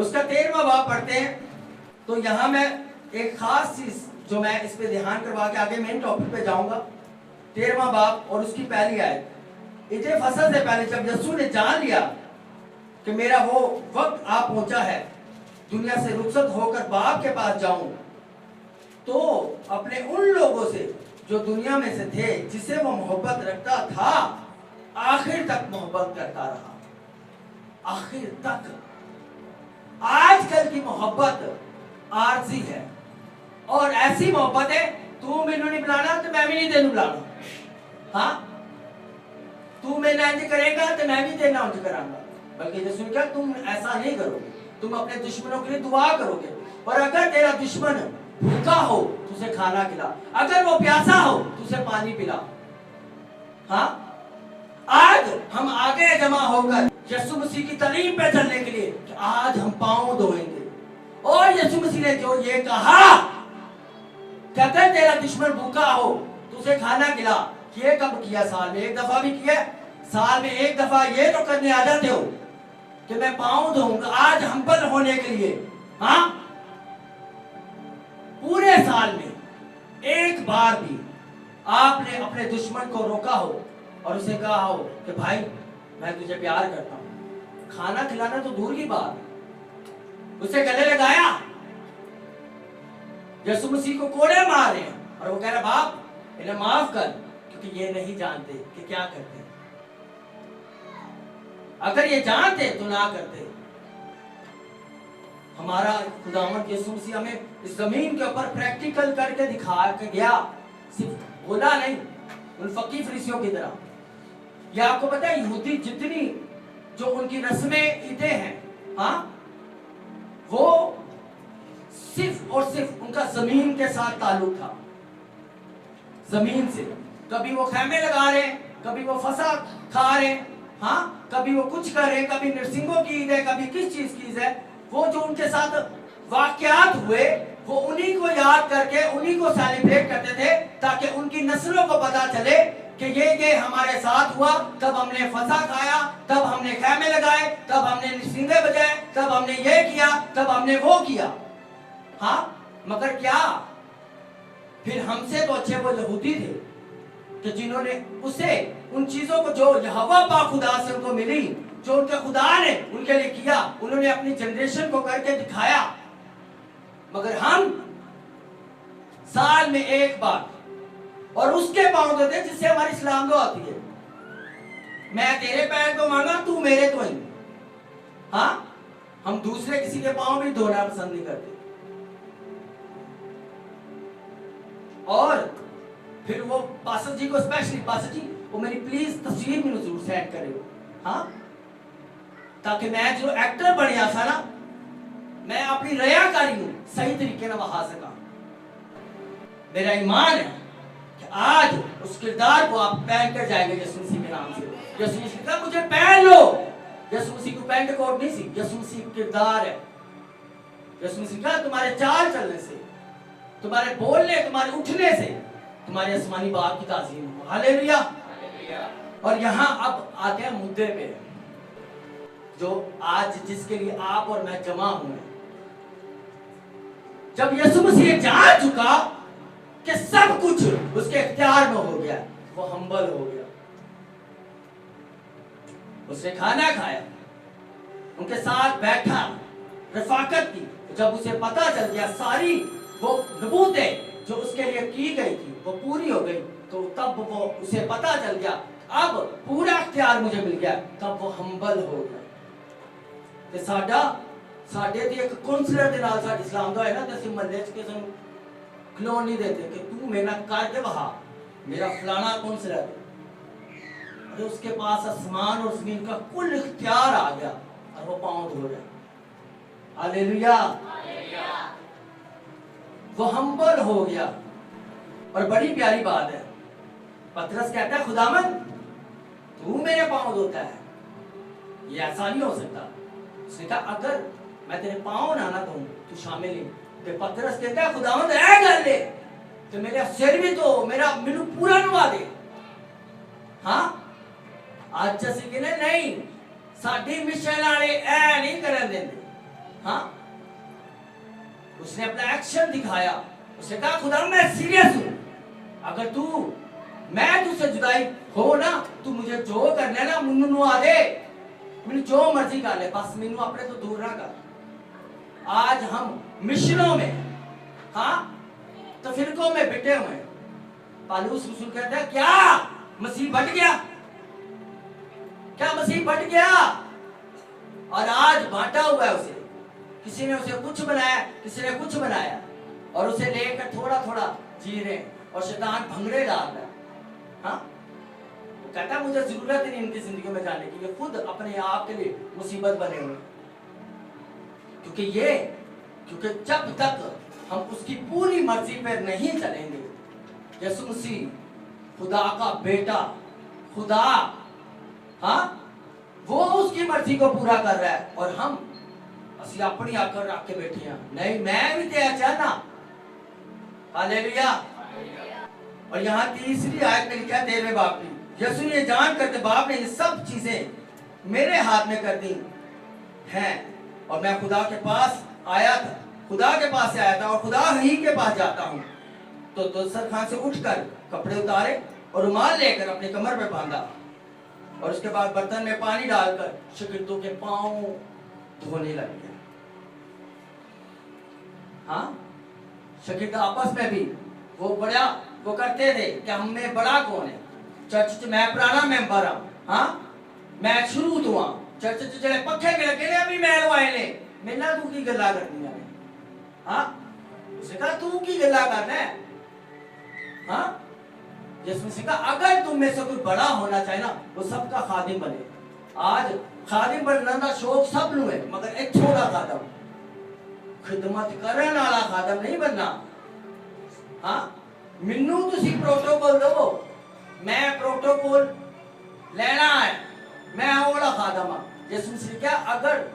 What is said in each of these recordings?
उसका 13वां बाब पढ़ते हैं। तो यहाँ मैं एक खास चीज जो मैं इस पे ध्यान करवा के आगे मेन टॉपिक पे जाऊंगा। 13वां बाब और उसकी पहली आयत। इजे फसल से पहले जब यीशु ने जान लिया कि मेरा वो वक्त आ पहुंचा है दुनिया से रुखसत होकर बाप के पास जाऊं, तो अपने उन लोगों से जो दुनिया में से थे जिसे वो मोहब्बत रखता था आखिर तक मोहब्बत करता रहा। आखिर तक। आजकल की मोहब्बत आरजी है और ऐसी मोहब्बत है, तू मैनू नहीं बुलाना तो मैं भी नहीं तेनू बुलाना। हाँ, तू मेरा इंज करेगा तो मैं भी तेरा इंज करांगा। बल्कि यीशु ने कहा तुम ऐसा नहीं करोगे, तुम अपने दुश्मनों के लिए दुआ करोगे। और अगर तेरा दुश्मन भूखा हो तो उसे खाना खिला, अगर वो प्यासा हो तो उसे पानी पिला। हाँ, आज हम आगे जमा होकर यीशु मसीह की तालीम पे चलने के लिए कि आज हम पांव धोएंगे। और यीशु मसीह ने जो ये कहा कि अगर तेरा दुश्मन भूखा हो तो उसे खाना खिला, ये कब किया? साल में एक दफा भी किया? साल में एक दफा ये तो करने आ जाते हो कि मैं पांव धोऊंगा आज हम्बल होने के लिए। हाँ, पूरे साल में एक बार भी आपने अपने दुश्मन को रोका हो और उसे कहा हो कि भाई मैं तुझे प्यार करता हूं, खाना खिलाना तो दूर की बात, उसे गले लगाया। यीशु मसीह को कोड़े मार रहे हैं और वो कह रहा बाप इन्हें माफ कर, क्योंकि ये नहीं जानते कि क्या करते। अगर ये जानते तो ना करते। हमारा खुदावंद यीशु मसीह हमें इस जमीन के ऊपर प्रैक्टिकल करके दिखा के गया, सिर्फ बोला नहीं उन फकीर फरीसियों की तरह। ये आपको पता है यहूदी जितनी जो उनकी रस्में ईदें हैं, हाँ, वो सिर्फ और सिर्फ उनका जमीन के साथ ताल्लुक था। जमीन से कभी वो खैमे लगा रहे हैं, कभी वो फसा खा रहे हैं, हाँ, कभी वो कुछ कर रहे हैं, कभी नरसिंगों की ईद है, कभी किस चीज की ईद है। वो जो उनके साथ वाकयात हुए वो उन्हीं को याद करके उन्हीं को सेलिब्रेट करते थे, ताकि उनकी नस्लों को पता चले कि ये हमारे साथ हुआ, तब हमने फसा खाया, तब हमने खैमे लगाए, तब हमने नरसिंगे बजाए, तब हमने ये किया, तब हमने वो किया। हाँ, मगर क्या फिर हमसे तो अच्छे वो यहूदी थे कि जिन्होंने उसे उन चीजों को जो यहोवा पाक खुदा से उनको मिली, जो उनके खुदा ने उनके लिए किया, उन्होंने अपनी जनरेशन को करके दिखाया। मगर हम साल में एक बार और उसके पांव धोते जिससे हमारी इस्लाम दुआ होती है। मैं तेरे पैर को मांगा, तू मेरे तो ही। हाँ, हम दूसरे किसी के पांव भी धोना पसंद नहीं करते। और फिर वो पासर जी को स्पेशली, पासर जी वो मेरी प्लीज तस्वीर में जरूर सेट करें। हाँ, ताकि मैं जो एक्टर बन गया था ना, मैं अपनी रयाकारी हूं सही तरीके से बहा सका। मेरा ईमान है कि आज उस किरदार को आप पहन कर जाएंगे यीशु मसीह के नाम से। यीशु मसीह का मुझे पहन लो। यीशु मसीह को पैंट कोट नहीं सी, यीशु मसीह किरदार है। यीशु मसीह का तुम्हारे चाल चलने से, तुम्हारे बोलने, तुम्हारे उठने से तुम्हारे आसमानी बाप की ताज़ीम हो। हालेलुया। और यहाँ अब आते हैं मुद्दे पे जो आज जिसके लिए आप और मैं जमा हुए। जब यीशु मसीह जान चुका कि सब कुछ उसके इख्तियार में हो गया, वो हम्बल हो गया। उसने खाना खाया, उनके साथ बैठा, रफाकत की। जब उसे पता चल गया सारी वो नबूतें जो उसके लिए की गई थी वो पूरी हो गई, तो तब वो उसे पता चल गया अब पूरा इख्तियार मुझे मिल गया। तब वो हम्बल हो गया। ते साडा साडे दी एक काउंसलर दे नाल साडी इस्लाम दा है ना, ते असीं महल्ले च किसे नूं खलोन नहीं देते कि तू मेरे नाल कर दे वहा, मेरा फलाना काउंसलर है। अरे उसके पास आसमान और जमीन का कुल इख्तियार आ गया और वो पांव धो रहा है। हालेलुया। वो हम्बल हो गया। और बड़ी प्यारी बात है, पतरस कहता है खुदावन तू मेरे पांव धोता है, ये ऐसा नहीं हो सकता। उसने कहा अगर मैं तेरे पांव ना धोऊं तू शामिल नहीं। तो पतरस कहता है खुदावन ऐ गल ले तो मेरा सिर भी तो मेरा मैनू पूरा नवा दे। हाँ, आज जैसे कि नहीं साडी मिशन वाले ऐ नहीं करन देंदे। हाँ, उसने अपना एक्शन दिखाया। उसने कहा खुदा मैं सीरियस हूं, अगर तू मैं तुझसे जुदाई हो ना, तू मुझे जो करना ना मुन्नू आ दे, मैंने जो मर्जी कर ले, बस मैनू अपने तो दूर ना कर। आज हम मिशनों में, हाँ, तफरीकों में बिटे हुए। पालूस रसूल कहता है क्या मसीह बट गया, क्या मसीह बट गया? और आज बांटा हुआ है उसे, किसी ने उसे कुछ बनाया, किसी ने कुछ बनाया, और उसे लेकर थोड़ा थोड़ा जी रहे हैं, और शैतान भंगड़े डाल रहा है। हाँ, वो कहता है मुझे जरूरत नहीं इनकी जिंदगी में जाने की, ये खुद अपने आप के लिए मुसीबत बने हुए। क्योंकि जब तक हम उसकी पूरी मर्जी पर नहीं चलेंगे, यीशु मसीह खुदा का बेटा, खुदा, हाँ, वो उसकी मर्जी को पूरा कर रहा है, और हम असि अपनी आकर रख के बैठे हैं। नहीं, मैं भी तेरा चाहना। हालेलुया। और यहाँ तीसरी आयत में लिखा है 13वें बाप की, यीशु ये जान करके बाप ने ये सब चीजें मेरे हाथ में कर दी हैं, और मैं खुदा के पास आया था, खुदा के पास से आया था, और खुदा ही के पास जाता हूँ। तो दस्तरखान से उठकर कपड़े उतारे और रुमाल लेकर अपने कमर पे बांधा, और उसके बाद बर्तन में पानी डालकर शागिर्दों के पांव धोने लग गया। हाँ, शागिर्द आपस में भी वो करते थे कि हम में बड़ा कौन है। चर्च मैं पुराना मेंबर हूं, हाँ, मैं शुरू तो हां, चर्च च जेड़े पक्खे के लगे ने अभी मैं लवाए ने, मेरा तू की गल्ला करनी है। हाँ, उसे कहा तू की गल्ला करना है। हाँ, जिसमें से कहा अगर तुम में से कोई बड़ा होना चाहे ना, वो सबका खादिम बने। आज खादिम बनने का शौक सब नु है, मगर एक छोटा खादम, खिदमत करने वाला खादम नहीं बनना। हाँ, मिन्नू तुसी प्रोटोकॉल दो, मैं प्रोटोकॉल लेना है, मैं ओला खादम हाँ। जिसमें से क्या, अगर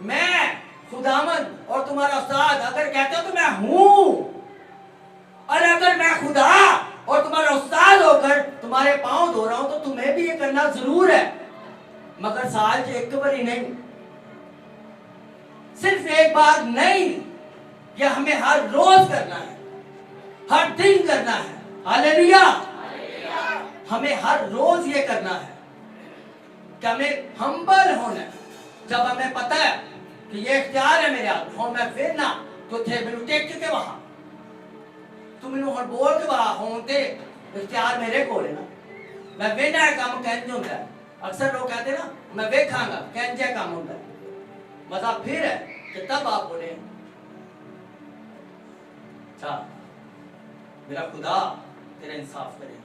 मैं खुदामंद और तुम्हारा उस्ताद अगर कहते हो तो मैं हूं, और अगर मैं खुदा और तुम्हारा उस्ताद होकर तुम्हारे पांव धो रहा हूं, तो तुम्हें भी ये करना जरूर है, मगर साल के एक बार ही नहीं, सिर्फ एक बार नहीं, ये हमें हर रोज करना है, हर दिन करना है। हालेलुया। हमें हर रोज ये करना है कि हमें हम्बल होना है। जब हमें पता है कि ये इख्तियार है मेरे हाथ में, मैं फिर ना तो थे मैनू टेक के वहां, तू मैनू हुण बोल के वहां होते इख्तियार मेरे को है ना, मैं वेना है काम कहते होता है। अक्सर लोग कहते ना मैं वेखांगा, कहते काम होता है। मजा फिर है कि तब आप बोले अच्छा मेरा खुदा तेरा इंसाफ करेगा।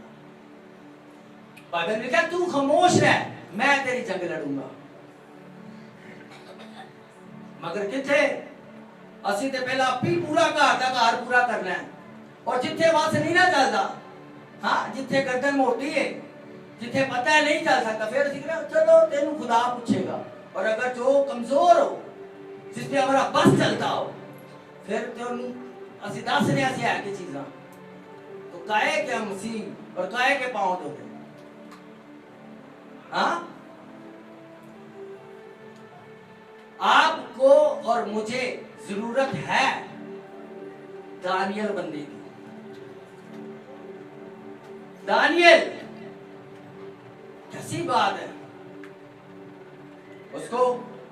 बाइबल में लिखा तू खामोश रह, मैं तेरी जंग लड़ूंगा। मगर किथे असि ते पहला अपनी पूरा घर पूरा करना है, और जिथे वहां से नहीं ना चलता, हाँ, जिथे गर्दन मोटी है, जिथे पता है नहीं चल सकता, फिर चलो तेन खुदा पूछेगा। और अगर जो कमजोर हो, जिसपे हमारा बस चलता हो, फिर तो असि दस रहे है कि चीजा तो काहे के मसीह और काहे के पांव धोते। हाँ, आपको और मुझे जरूरत है दानियल बंदे की। दानियल कैसी बात है, उसको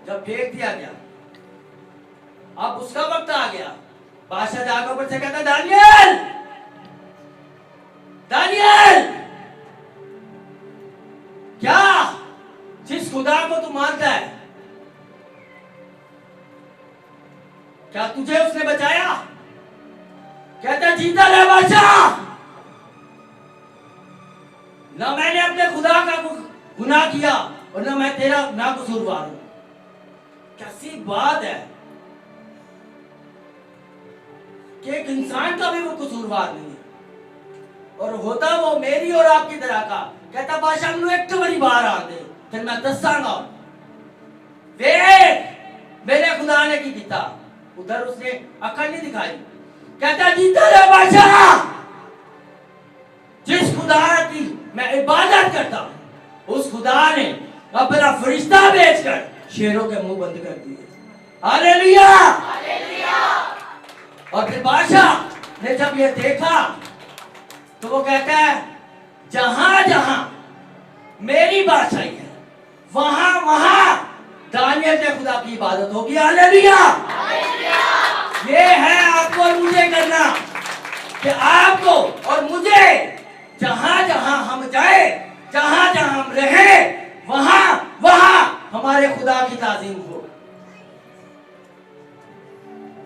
जब फेंक दिया गया, अब उसका वक्त आ गया, बादशाह जाकर ऊपर से कहता दानियल, दानियल, क्या जिस खुदा को तू मानता है, क्या तुझे उसने बचाया? कहता जीता रहे बादशाह, ना मैंने अपने खुदा का गुनाह किया और ना मैं तेरा ना कसूरवार हूं। कैसी बात है कि एक इंसान का भी वो कसूरवार नहीं है, और होता वो मेरी और आपकी तरह का। कहता बादशाह मैनू एक बड़ी बार आंदे फिर मैं दसांगा वे मेरे खुदा ने की किया। उधर उसने अकल नहीं दिखाई। कहता जीता रहे बादशाह, जिस खुदा की मैं इबादत करता हूं, उस खुदा ने अपना फरिश्ता भेजकर शेरों के मुंह बंद कर दिए। हालेलुया। और फिर बादशाह ने जब ये देखा तो वो कहता है जहां जहां मेरी बादशाही है वहां वहां दानियल के खुदा की इबादत होगी। हालेलुया। ये है आपको और मुझे करना कि आपको और मुझे जहां जहां हम जाए, जहां जहां हम रहे, वहां वहां हमारे खुदा की ताज़ीम हो।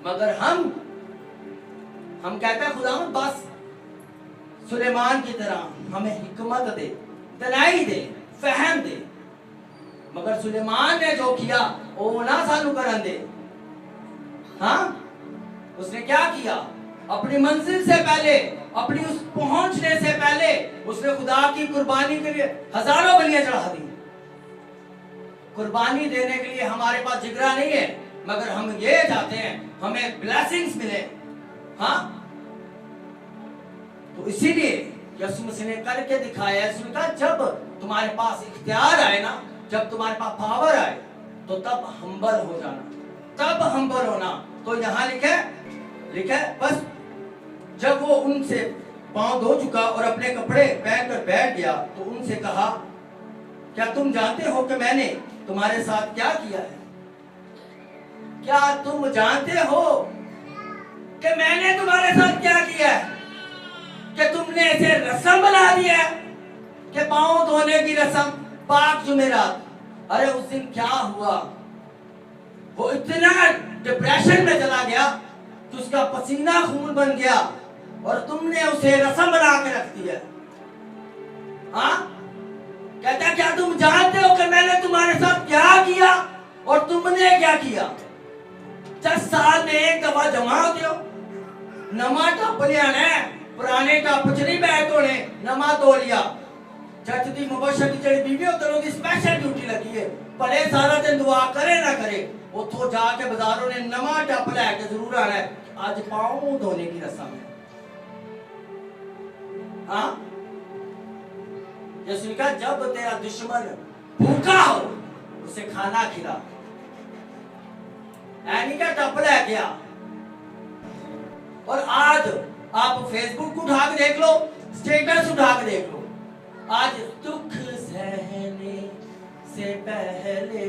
मगर हम कहते हैं खुदावंद बस सुलेमान की तरह हमें हिकमत दे, दनाई दे, फहम दे। मगर सुलेमान ने जो किया वो ना सानू करन दे। हाँ, उसने क्या किया? अपनी मंजिल से पहले, अपनी उस पहुंचने से पहले उसने खुदा की कुर्बानी के लिए हजारों बलियां चढ़ा दी। कुर्बानी देने के लिए हमारे पास जिगरा नहीं है, मगर हम ये चाहते हैं हमें ब्लेसिंग्स मिले। हाँ, तो इसीलिए यीशु मसीह ने करके दिखाया। यीशु ने कहा जब तुम्हारे पास इख्तियार आए ना, जब तुम्हारे पास पावर आए तो तब हम्बल हो जाना, तब हम्बल होना। तो यहाँ लिखा है बस जब वो उनसे पांव धो चुका और अपने कपड़े पहनकर बैठ गया तो उनसे कहा क्या तुम जानते हो कि मैंने तुम्हारे साथ क्या किया है? क्या तुम जानते हो कि मैंने तुम्हारे साथ क्या किया है? कि तुमने इसे रस्म बना दिया है कि पांव धोने की रस्म, पाक जुमेरात। अरे उस दिन क्या हुआ? वो इतना डिप्रेशन में चला गया कि उसका पसीना खून बन गया और तुमने उसे रस्म बना के रख दिया। हाँ, कहता क्या तुम जानते हो कि मैंने तुम्हारे साथ क्या किया और तुमने क्या किया? 10 साल में एक दफा जमा होते हो, नमा टप लिया ने, पुराने टप च नहीं बैठ होने, नमा धो लिया। जज दी मुबशर की जड़ी बीवी होती है, स्पेशल ड्यूटी लगी है, पढ़े सारा दिन दुआ करे ना करे, उतो जाके बाजारों ने नमा टप लैके जरूर आना है। आज पांव धोने की रस्म है। हाँ, यीशु ने कहा जब तेरा दुश्मन भूखा हो उसे खाना खिला। ऐनी का टप ले गया। और आज आप फेसबुक उठा के देख लो, स्टेटस उठा के देख लो, आज दुख सहने से पहले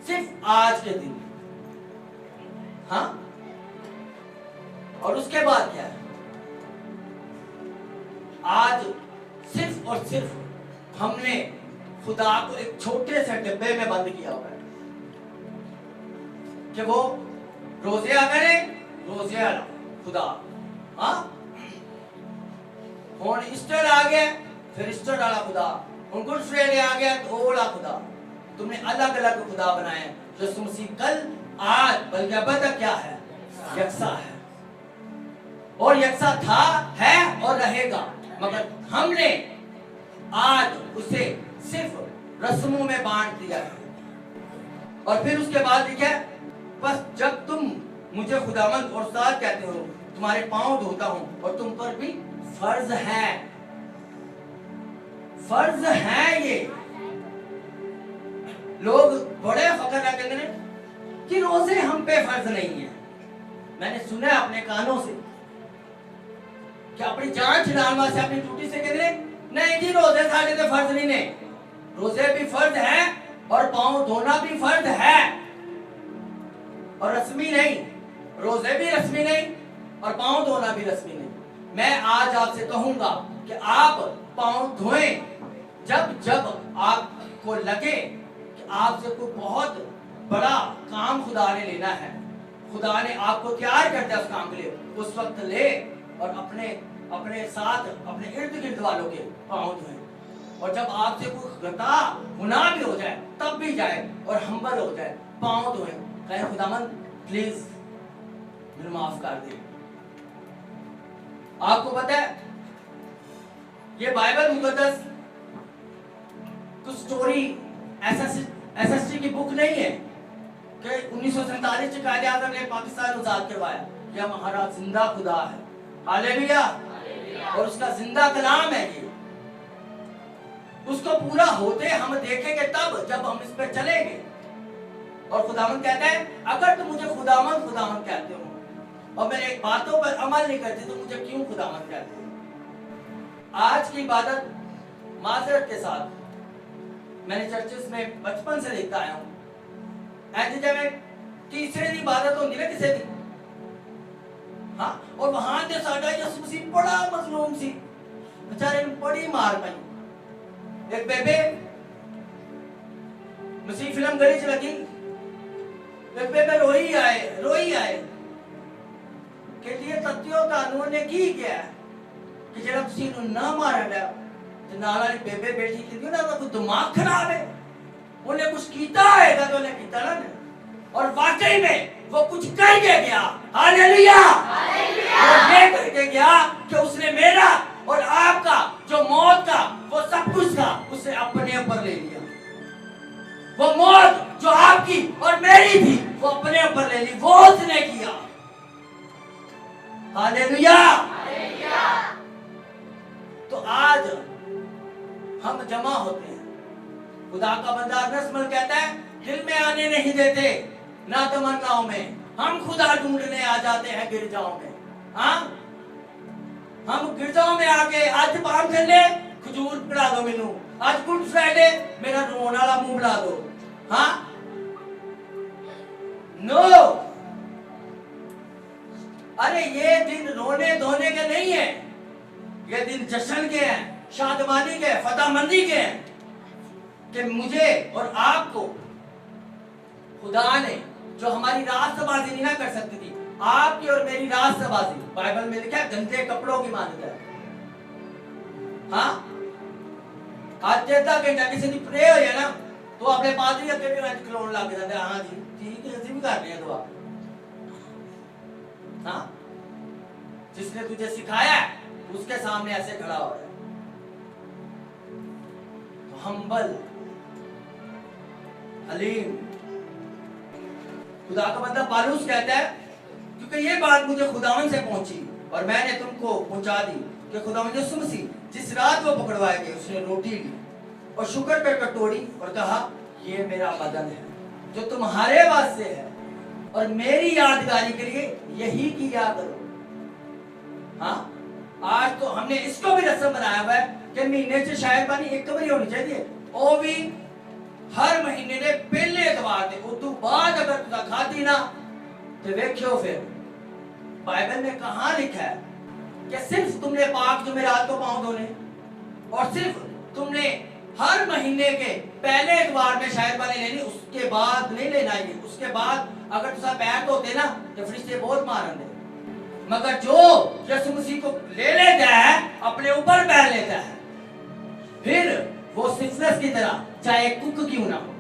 सिर्फ आज के दिन। हाँ, और उसके बाद क्या है? आज सिर्फ और सिर्फ हमने खुदा को एक छोटे से डिब्बे में बंद किया हुआ है कि वो रोजे आ करे, रोजे आ खुदा। हाँ, हुण ईस्टर आ गया, फिर ईस्टर वाला खुदा, हुण गुड फ्राइडे आ गया तो वो वाला खुदा। तुमने अलग अलग खुदा बनाए। यीशु मसीह कल, आज, बल्कि अब तक क्या है? यकसा है, और यकसा था, है और रहेगा। मगर हमने आज उसे सिर्फ रस्मों में बांट दिया है। और फिर उसके बाद लिखा है बस जब तुम मुझे खुदावंद और उस्ताद कहते हो, तुम्हारे पांव धोता हूं और तुम पर भी फर्ज है, फर्ज है। ये लोग बड़े फकर कहते हैं कि रोजे हम पे फर्ज नहीं है। मैंने सुना अपने कानों से कि अपनी जान छुड़ाने वास्ते अपनी ड्यूटी से कहते नहीं जी रोजे साढ़े तो फर्ज नहीं ने। रोजे भी फर्ज है और पांव धोना भी फर्ज है, और रस्मी नहीं। रोजे भी रस्मी नहीं और पांव धोना भी रस्मी नहीं। मैं आज आपसे कहूंगा कि आप पांव धोएं जब जब आपको लगे कि आपसे कोई बहुत बड़ा काम खुदा ने लेना है, खुदा ने आपको तैयार कर दिया उस काम के लिए, उस वक्त ले और अपने साथ अपने इर्द गिर्द वालों के पांव धोएं। और जब आपसे कोई खता गुनाह भी हो जाए तब भी जाए और हम्बल हो जाए, पांव धोएं, कहें खुदावंद प्लीज मुझे माफ कर दे। आपको पता है ये बाइबल मुकद्दस कुछ स्टोरी एसएसटी की बुक नहीं है कि 1947 में कायदे आज़म ने पाकिस्तान आजाद करवाया। यह हमारा जिंदा खुदा है, हालेलुया, और उसका जिंदा कलाम है। ये उसको पूरा होते हम देखेंगे तब जब हम इस पे चलेंगे। और खुदावंद कहता है अगर तुम मुझे खुदावंद खुदावंद कहते हो और मेरे बातों पर अमल नहीं करते तो मुझे क्यों खुदावंद कहते हो? आज की इबादत माजरत के साथ मैंने चर्चेस में बचपन से देखता आया हूं। ऐसे जब मैं तीसरे दिन इबादत होती ना किसी दिन, हाँ, और वहां से साडा यसु मसीह बड़ा मजलूम सी, बेचारे ने बड़ी मार पाई। एक बेबे मसीह फिल्म गली च लगी, एक बेबे रोई आए कि लिए तत्यो कानून ने की किया कि जेड़ा तुसी नु ना मारन दा ते नाल वाली बेबे बैठी कहंदी ना कोई दिमाग खराब है, उन्हें कुछ कीता है तो उन्हें कीता ना, और वाकई में वो कुछ करके गया। हालेलुया, वो ये करके गया कि उसने मेरा और आपका जो मौत का वो सब कुछ था उसने अपने ऊपर ले लिया। वो मौत जो आपकी और मेरी थी वो अपने ऊपर ले ली, वो उसने किया। हालेलुया। तो आज हम जमा होते हैं, खुदा का बंदा नस्मल कहता है दिल में आने नहीं देते ना तमन्नाओं में, हम खुदा ढूंढने आ जाते हैं गिरजाओं में। हाँ, हम गिरजाओं में आके आज पाम संडे खजूर पिला दो मेनू, आज गुड फ्राइडे मेरा रोने वाला मुंह बुला दो। हाँ, नो, अरे ये दिन रोने धोने के नहीं है, ये दिन जश्न के हैं, शादमानी के, फतामंदी के हैं कि मुझे और आपको खुदा ने जो हमारी रास्तबाजी नहीं ना कर सकती थी, आपकी और मेरी रास्तबाजी बाइबल में लिखा है गंदे कपड़ों की मानद है। हाँ, आज आधा घंटा किसी की प्रे हो जाए ना तो अपने पादरी अगे भी खलोन लग जाते, हाँ जी ठीक है ਅਸੀਂ भी कर रहे हैं दुआ। हाँ, जिसने तुझे सिखाया उसके सामने ऐसे खड़ा हो रहा है। तो हम्बल, हलीम, खुदा का बंदा पालूस कहता है क्योंकि ये बात मुझे खुदावन से पहुंची और मैंने तुमको पहुंचा दी कि खुदावन यीशु मसीह जिस रात वो पकड़वाए गए उसने रोटी ली और शुक्र कर तोड़ी और कहा ये मेरा बदन है जो तुम्हारे वास्ते है और मेरी यादगारी के लिए यही किया करो। हाँ, आज तो हमने इसको भी रस्म बनाया हुआ है कि महीने से शायद पानी एक कबरी होनी चाहिए, वो भी हर महीने ने पहले एतवार थे, उस बाद अगर तुझा खाती ना तो देखियो फिर बाइबल में कहां लिखा है कि सिर्फ तुमने पाक जुमेरात को पांव धोने और सिर्फ तुमने हर महीने के पहले एतवार में शायद पानी लेनी, उसके बाद नहीं लेना है। उसके बाद अगर तुझा पैर धोते ना तो फरिश्ते बहुत मारन दे, मगर जो यीशु मसीह को ले लेता है अपने ऊपर पैर लेता है, फिर वो सिफिलिस की तरह चाहे कुक क्यों ना हो,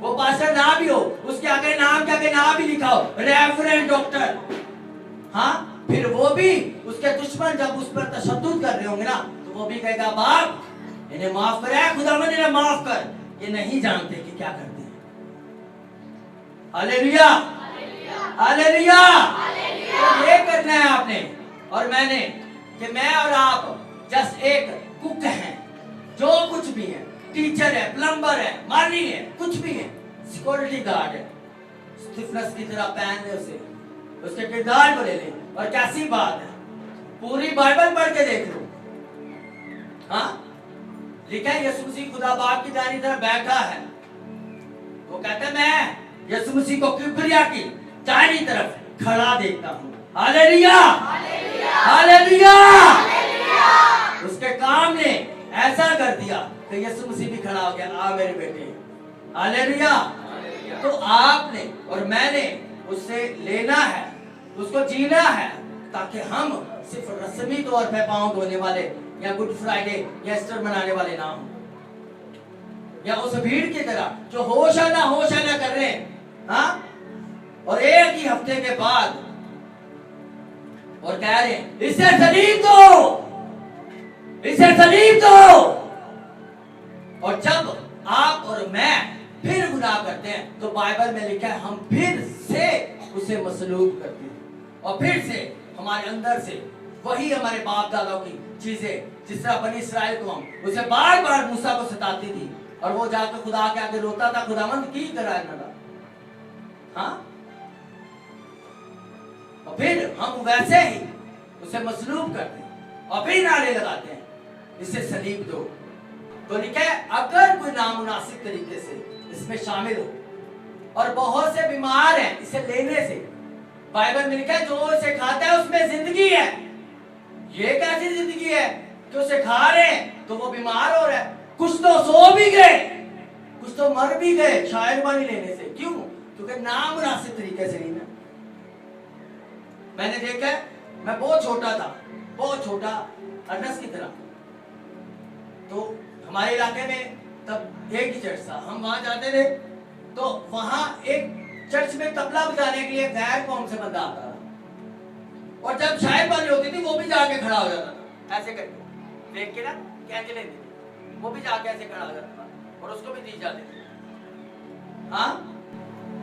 वो पास्टर ना भी हो, उसके आगे नाम के आगे नाम भी लिखा हो रेफरेंट डॉक्टर, हाँ, फिर वो भी उसके दुश्मन जब उस पर तशद्दुद कर रहे होंगे ना तो वो भी कहेगा बाप इन्हें माफ कर, खुदावंद इन्हें माफ कर, ये नहीं जानते कि क्या करते हैं। Hallelujah, hallelujah. तो ये करना है आपने और मैंने कि मैं और आप जस्ट एक कुक हैं, जो कुछ भी है, टीचर है, प्लम्बर है, माली है, कुछ भी है, सिक्योरिटी गार्ड है, स्टिफनेस की तरह पहन ले उसे, उसके किरदार को ले ले। और कैसी बात है, पूरी बाइबल पढ़ के देख लो। हाँ, लिखा है यीशु मसीह खुदा बाप की दाहिनी तरफ बैठा है, वो कहता है मैं यीशु मसीह को किबरिया की दाहिनी तरफ खड़ा देखता हूँ। Hallelujah, hallelujah. उसके काम ने ऐसा कर दिया कि यीशु मसीह भी खड़ा हो गया, आ मेरे बेटे। हालेलुया। तो आपने और मैंने उससे लेना है, उसको जीना है, ताकि हम सिर्फ रस्मी तौर पे पांव धोने वाले या गुड फ्राइडे या ईस्टर मनाने वाले ना हो, या उस भीड़ की तरह जो होश आना कर रहे हैं। हाँ, और एक ही हफ्ते के बाद और कह रहे हैं इसे सलीब दो, इसे सलीब दो। और जब आप और मैं फिर गुनाह करते हैं तो बाइबल में लिखा है हम फिर से उसे मसलूब करते हैं और फिर से हमारे अंदर से वही हमारे बाप दादाओं की चीजें, जिस तरह बनी इस्राएल को हम उसे बार बार मूसा को सताती थी और वो जाकर खुदा के आगे रोता था, खुदावंद की करा इन्होंने, हाँ, और फिर हम वैसे ही उसे मसलूब करते हैं और फिर नारे लगाते हैं, इसे सलीब दो। तो लिखा है अगर कोई नामुनासिब तरीके से इसमें शामिल हो और बहुत से बीमार हैं इसे लेने से, बाइबल में लिखा है जो इसे खाता है उसमें जिंदगी है। ये कैसी जिंदगी है कि उसे खा रहे हैं तो वो बीमार हो रहा है, कुछ तो सो भी गए, कुछ तो मर भी गए शायरबानी लेने से। क्यों? क्योंकि नामुनासिब तरीके से लेना। मैंने देखा, मैं बहुत छोटा था, बहुत छोटा, अनस की तरह। तो हमारे इलाके में तब एक ही चर्च था, हम वहां जाते थे तो वहां एक चर्च में तबला बजाने के लिए गैर कौम से बंदा आता था, और जब शायरबानी होती थी वो भी जाके खड़ा हो जाता था, ऐसे करके देख के ना कैसे लेते थे, वो भी जाके ऐसे खड़ा हो जाता था और उसको भी दी जाती थी। हाँ,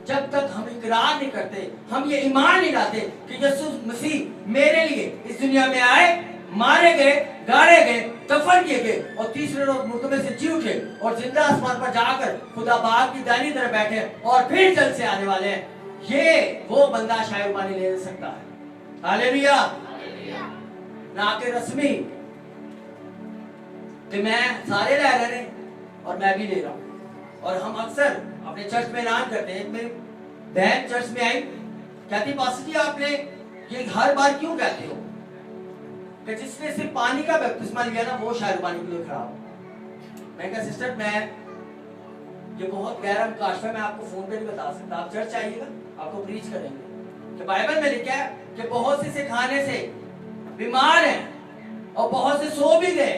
जब तक हम इकरार नहीं करते, हम ये ईमान नहीं लाते कि यीशु मसीह मेरे लिए इस दुनिया में आए, मारे गए, गाड़े गए, दफन किए गए और तीसरे रोज मुर्दों से जी उठे और जिंदा आसमान पर जाकर खुदा बाप की दाहिनी तरफ बैठे और फिर जल्द से आने वाले हैं, ये वो बंदा शायरबानी ले सकता है। हालेलुया। ना के रस्मी कि मैं सारे ले रहे हैं और मैं भी ले रहा हूं। और हम अक्सर अपने चर्च में ऐलान करते हैं, मेरी बहन चर्च में आई, कहती पास्टर जी आपने ये हर बार क्यों कहते हो कि जिसने सिर्फ पानी का बपतिस्मा लिया ना वो शायरबानी के लिए खड़ा हो। मैं कहा सिस्टर, मैं ये बहुत गहरा काशफा, मैं आपको फोन पे नहीं बता सकता, आप चर्च आइएगा, आपको प्रीच करेंगे कि बाइबल में लिखा है कि बहुत से खाने से बीमार हैं और बहुत से सो भी गए।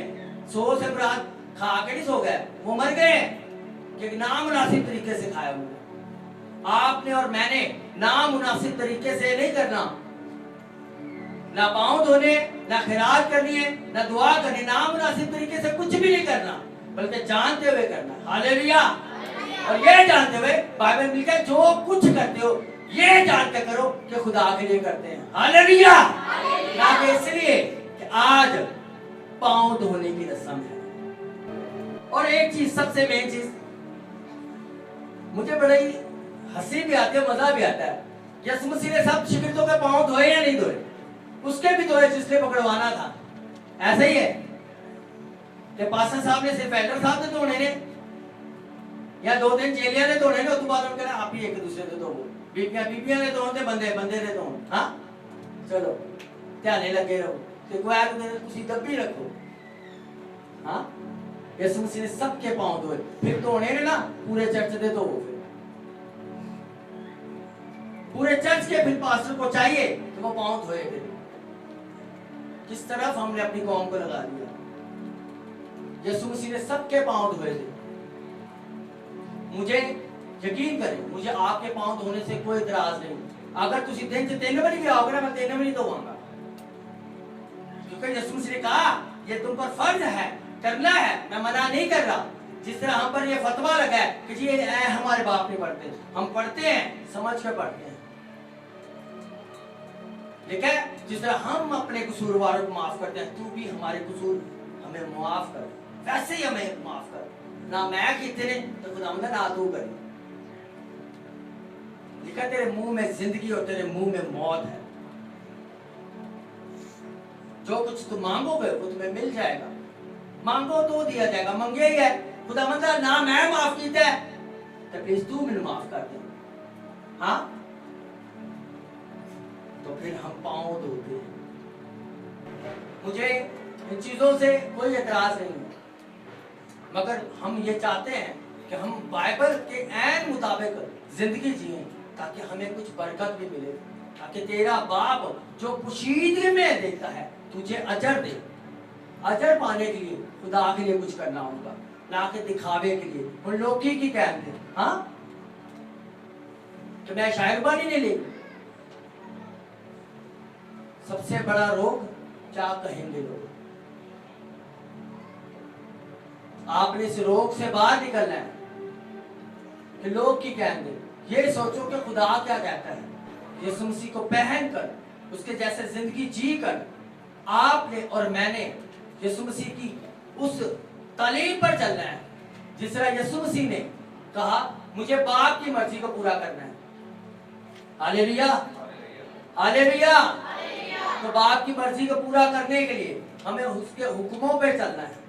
सो से मुराद खा के नहीं सो गए, वो मर गए कि नामुनासिब तरीके से खाया हुआ। आपने और मैंने नामुनासिब तरीके से नहीं करना, ना पाँव धोने, ना खिरात करनी है, ना दुआ करनी, नामुनासिब तरीके से कुछ भी नहीं करना, बल्कि जानते हुए करना। हालेलुया। और ये जानते हुए बाइबल में लिखा है जो कुछ करते हो ये जान के करो कि खुदा के लिए करते हैं। हालेलुया। ना कि इसलिए कि आज पाँव धोने की रस्म है। और एक चीज, सबसे मेन चीज, मुझे बड़ी हंसी भी आती है, मजा भी आता है। यीशु मसीह ने सब शिगिर्दों के पाँव धोए या नहीं धोए? उसके भी धोए जिसने पकड़वाना था। ऐसे ही है कि पास्टर साहब ने सिर्फ एल्डर साहब ने धोने ने या 2 दिन चेलिया ने धोने ने, उसके बाद उन्होंने कहा आप ही एक दूसरे से धोवो, बीबियां ने धोने, बंदे ने धोने। हाँ चलो ध्याने लगे रहो ते कोई आग ने तुसी दबी रखो। हाँ, यीशु मसीह ने सबके पाँव धोए, फिर धोने ने ना पूरे चर्च दे धोवो। फिर पूरे चर्च के फिर पास्टर को चाहिए तो वो पाँव धोए। फिर किस तरफ हमने अपनी कौम को लगा दिया। यीशु मसीह ने सबके पाँव धोए थे। मुझे यकीन करें, मुझे आपके पाँव धोने से कोई इतराज नहीं। अगर तुसी दिन से 3 बजे भी आओगे ना, मैं 3 बजे धोवांगा, क्योंकि यीशु मसीह ने कहा ये तुम पर फर्ज है, करना है, मैं मना नहीं कर रहा। जिस तरह हम पर ये फतवा लगा है कि जी हमारे बाप नहीं पढ़ते, हम पढ़ते हैं, समझ कर पढ़ते हैं। देखा, जिस तरह हम अपने कसूरवारों को माफ करते हैं, तू भी हमारे कसूर हमें माफ कर, वैसे ही हमें माफ कर। ना मैं किए ने तो खुदावंद ना तू करे। लिखा तेरे मुंह में जिंदगी और तेरे मुंह में मौत है। जो कुछ तुम मांगोगे वो तुम्हें मिल जाएगा, मांगो तो दिया जाएगा। मंगे ही है खुदावंद ना मैं माफ किया है तो प्लीज तू मैंने माफ कर दे। हाँ, तो फिर हम पाँव धोते हैं। मुझे इन चीजों से कोई एतराज नहीं है, मगर हम ये चाहते हैं कि हम बाइबल के ऐन मुताबिक जिंदगी जिए ताकि हमें कुछ बरकत भी मिले, ताकि तेरा बाप जो पोशीदगी में देता है तुझे अजर दे। अजर पाने के लिए खुदा के लिए कुछ करना होगा, ना कि दिखावे के लिए। उन लोग की कहते हैं हाँ कि मैं शायरबानी नहीं ली। सबसे बड़ा रोग क्या कहेंगे लोग। आपने इस रोग से बाहर निकलना है कि लोग की कहेंगे। ये सोचो कि खुदा क्या कहता है। यीशु मसीह को पहन कर उसके जैसे जिंदगी जी कर आपने और मैंने यीशु मसीह की उस तालीम पर चलना है। जिस तरह यीशु मसीह ने कहा मुझे बाप की मर्जी को पूरा करना है, हालेलुया, हालेलुया। तो बाप की मर्जी को पूरा करने के लिए हमें उसके हुक्मों पे चलना है।